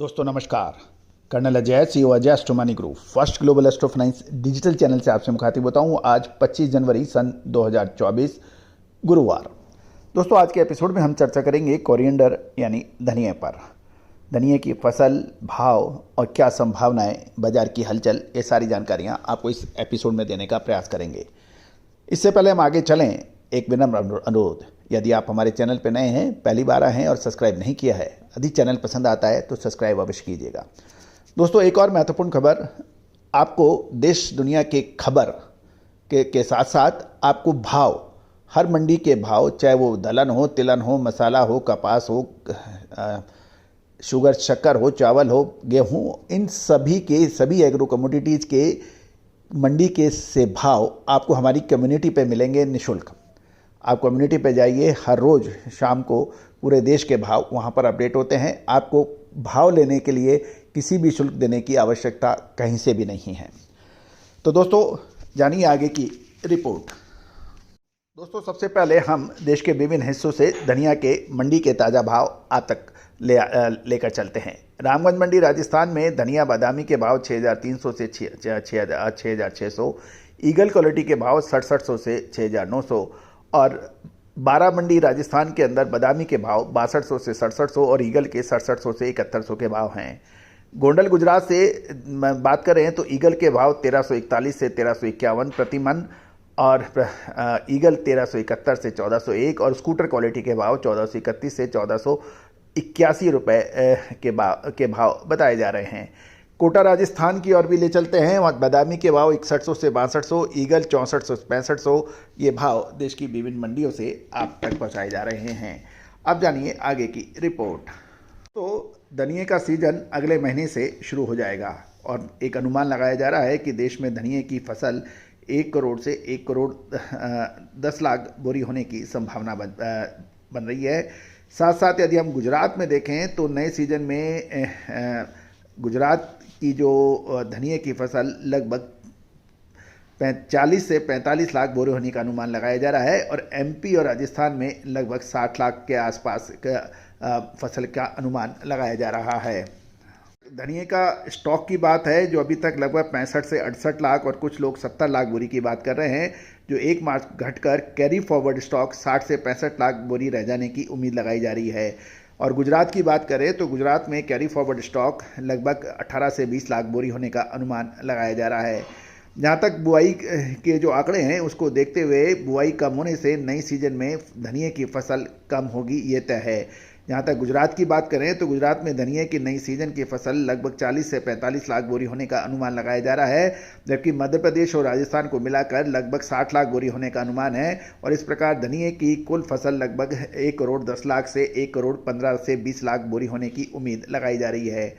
दोस्तों नमस्कार। Colonel Ajay CEO Ajay astro money group first global astro finance digital channel से आपसे मुखातिब होता हूं। आज 25 जनवरी सन 2024 गुरुवार। दोस्तों आज के एपिसोड में हम चर्चा करेंगे कोरिएंडर यानी धनिया पर। धनिया की फसल, भाव और क्या संभावनाएं, बाजार की हलचल, ये सारी जानकारियां आपको इस एपिसोड में देने का प्रयास करेंगे। इससे पहले हम आगे चलें, एक विनम्र अनुरोध, यदि आप हमारे चैनल पर नए हैं, पहली बार आए हैं और सब्सक्राइब नहीं किया है, यदि चैनल पसंद आता है तो सब्सक्राइब अवश्य कीजिएगा। दोस्तों एक और महत्वपूर्ण खबर, आपको देश दुनिया के खबर के साथ साथ आपको भाव, हर मंडी के भाव, चाहे वो दलहन हो, तिलहन हो, मसाला हो, कपास हो, शुगर शक्कर हो, चावल हो, गेहूं, इन सभी एग्रो कमोडिटीज़ के मंडी के से भाव आपको हमारी कम्युनिटी पे मिलेंगे निःशुल्क। आप कम्युनिटी पे जाइए, हर रोज़ शाम को पूरे देश के भाव वहाँ पर अपडेट होते हैं। आपको भाव लेने के लिए किसी भी शुल्क देने की आवश्यकता कहीं से भी नहीं है। तो दोस्तों जानिए आगे की रिपोर्ट। दोस्तों सबसे पहले हम देश के विभिन्न हिस्सों से धनिया के मंडी के ताज़ा भाव आप तक लेकर चलते हैं। रामगंज मंडी राजस्थान में धनिया बादामी के भाव 6,300 से 6,600, ईगल क्वालिटी के भाव 6,700 से 6,900 और 12 मंडी राजस्थान के अंदर बादामी के भाव 6200 से 6700 और ईगल के 6700 से 7100 के भाव हैं। गोंडल गुजरात से बात करें तो ईगल के भाव 1341 से 1351 प्रति मन और ईगल 1371 से 1401 और स्कूटर क्वालिटी के भाव 1431 से 1481 रुपये के भाव बताए जा रहे हैं। कोटा राजस्थान की ओर भी ले चलते हैं, वहाँ बादामी के भाव 6100 से 6200, ईगल 6400 से 6500, ये भाव देश की विभिन्न मंडियों से आप तक पहुँचाए जा रहे हैं। अब जानिए आगे की रिपोर्ट। तो धनिये का सीजन अगले महीने से शुरू हो जाएगा और एक अनुमान लगाया जा रहा है कि देश में धनिये की फसल 1 करोड़ से 1 करोड़ 10 लाख बोरी होने की संभावना बन रही है। साथ साथ यदि हम गुजरात में देखें तो नए सीजन में गुजरात की जो धनिये की फसल लगभग 40 से 45 लाख बोरे होने का अनुमान लगाया जा रहा है और एमपी और राजस्थान में लगभग 60 लाख के आसपास फसल का अनुमान लगाया जा रहा है। धनिये का स्टॉक की बात है जो अभी तक लगभग 65 से 68 लाख और कुछ लोग 70 लाख बोरी की बात कर रहे हैं, जो 1 मार्च घटकर कैरी फॉरवर्ड स्टॉक 60 से 65 लाख बोरी रह जाने की उम्मीद लगाई जा रही है। और गुजरात की बात करें तो गुजरात में कैरी फॉरवर्ड स्टॉक लगभग 18 से 20 लाख बोरी होने का अनुमान लगाया जा रहा है। जहाँ तक बुआई के जो आंकड़े हैं उसको देखते हुए बुआई कम होने से नई सीजन में धनिये की फसल कम होगी, ये तय है। जहाँ तक गुजरात की बात करें तो गुजरात में धनिये की नई सीजन की फसल लगभग 40 से 45 लाख बोरी होने का अनुमान लगाया जा रहा है, जबकि मध्य प्रदेश और राजस्थान को मिलाकर लगभग 60 लाख बोरी होने का अनुमान है। और इस प्रकार धनिये की कुल फसल लगभग 1 करोड़ 10 लाख से 1 करोड़ 15 से 20 लाख बोरी होने की उम्मीद लगाई जा रही है।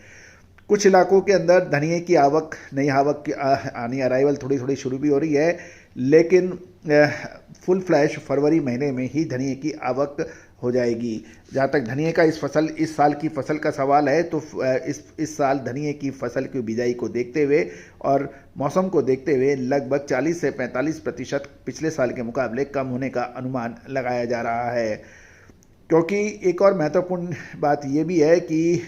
कुछ इलाकों के अंदर धनिये की नई आवक की अराइवल थोड़ी थोड़ी शुरू भी हो रही है, लेकिन फुल फ्लैश फरवरी महीने में ही धनिये की आवक हो जाएगी। जहाँ तक धनिये का इस साल की फसल का सवाल है तो इस साल धनिये की फसल की बिजाई को देखते हुए और मौसम को देखते हुए लगभग 40 से 45% पिछले साल के मुकाबले कम होने का अनुमान लगाया जा रहा है। क्योंकि एक और महत्वपूर्ण बात ये भी है कि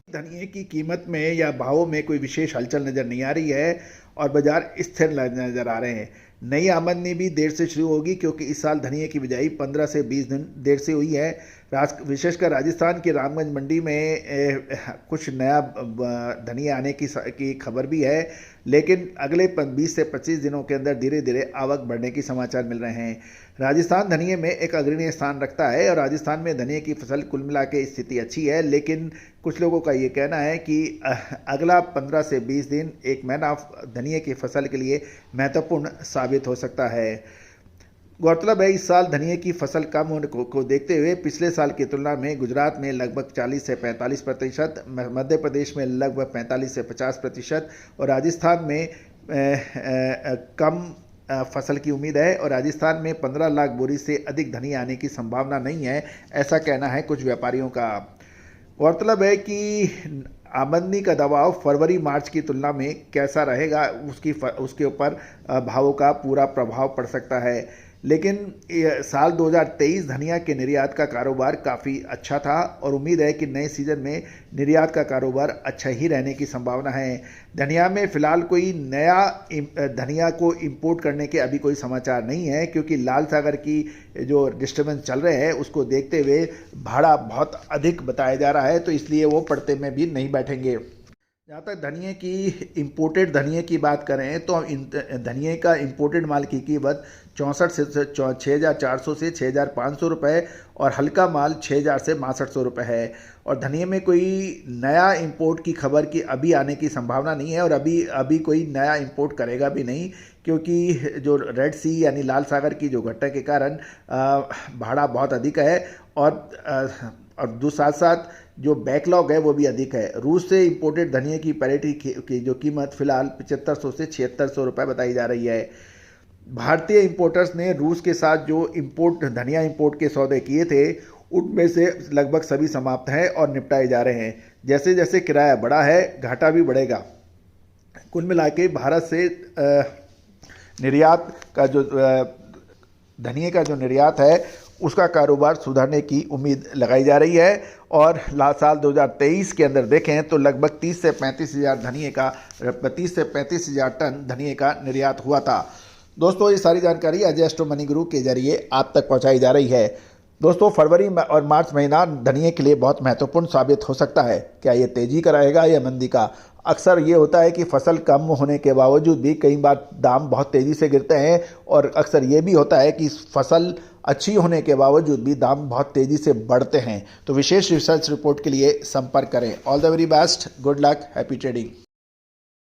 धनिये की कीमत में या भावों में कोई विशेष हलचल नज़र नहीं आ रही है और बाजार स्थिर नज़र आ रहे हैं। नई आमदनी भी देर से शुरू होगी क्योंकि इस साल धनिये की बिजाई 15 से 20 दिन देर से हुई है। विशेषकर राजस्थान की रामगंज मंडी में कुछ नया धनिया आने की खबर भी है, लेकिन अगले 20 से 25 दिनों के अंदर धीरे धीरे आवक बढ़ने की समाचार मिल रहे हैं। राजस्थान धनिये में एक अग्रणी स्थान रखता है और राजस्थान में धनिये की फसल कुल मिला के स्थिति अच्छी है, लेकिन कुछ लोगों का ये कहना है कि अगला 15 से 20 दिन, एक महीना धनिये की फसल के लिए महत्वपूर्ण साबित हो सकता है। गौरतलब है इस साल धनिये की फसल कम होने को देखते हुए पिछले साल की तुलना में गुजरात में लगभग 40 से 45%, मध्य प्रदेश में लगभग 45 से 50% और राजस्थान में कम फसल की उम्मीद है और राजस्थान में 15 लाख बोरी से अधिक धनिया आने की संभावना नहीं है, ऐसा कहना है कुछ व्यापारियों का। गौरतलब है कि आमदनी का दबाव फरवरी मार्च की तुलना में कैसा रहेगा उसके ऊपर भावों का पूरा प्रभाव पड़ सकता है। लेकिन साल 2023 धनिया के निर्यात का कारोबार काफ़ी अच्छा था और उम्मीद है कि नए सीज़न में निर्यात का कारोबार अच्छा ही रहने की संभावना है। धनिया में फ़िलहाल कोई नया धनिया को इंपोर्ट करने के अभी कोई समाचार नहीं है, क्योंकि लाल सागर की जो डिस्टर्बेंस चल रहे हैं उसको देखते हुए भाड़ा बहुत अधिक बताया जा रहा है, तो इसलिए वो पड़ते में भी नहीं बैठेंगे। जहाँ तक इंपोर्टेड धनिए की बात करें तो धनिए का इंपोर्टेड माल की कीमत 64 से 6,400 से 6,500 रुपये और हल्का माल 6,000 से 6,200 रुपये है। और धनिए में कोई नया इंपोर्ट की खबर की अभी आने की संभावना नहीं है और अभी कोई नया इंपोर्ट करेगा भी नहीं, क्योंकि जो रेड सी यानी लाल सागर की जो घटना के कारण भाड़ा बहुत अधिक है और साथ साथ जो बैकलॉग है वो भी अधिक है। रूस से इंपोर्टेड धनिया की पैरेटी की जो कीमत फिलहाल 7500 से 7600 रुपये बताई जा रही है। भारतीय इंपोर्टर्स ने रूस के साथ जो धनिया इंपोर्ट के सौदे किए थे उनमें से लगभग सभी समाप्त हैं और निपटाए जा रहे हैं। जैसे जैसे किराया बढ़ा है घाटा भी बढ़ेगा। कुल मिला के भारत से निर्यात का जो धनिये का जो निर्यात है उसका कारोबार सुधरने की उम्मीद लगाई जा रही है और साल 2023 के अंदर देखें तो लगभग 30 से 35 हज़ार टन धनिये का निर्यात हुआ था। दोस्तों, ये सारी जानकारी अजय एस्ट्रो मनी गुरु के जरिए आप तक पहुंचाई जा रही है। दोस्तों, फरवरी और मार्च महीना धनिये के लिए बहुत महत्वपूर्ण साबित हो सकता है। क्या ये तेजी का रहेगा या मंदी का? अक्सर ये होता है कि फसल कम होने के बावजूद भी कई बार दाम बहुत तेज़ी से गिरते हैं और अक्सर ये भी होता है कि फसल अच्छी होने के बावजूद भी दाम बहुत तेज़ी से बढ़ते हैं। तो विशेष रिसर्च रिपोर्ट के लिए संपर्क करें। All the very best, good luck, happy trading.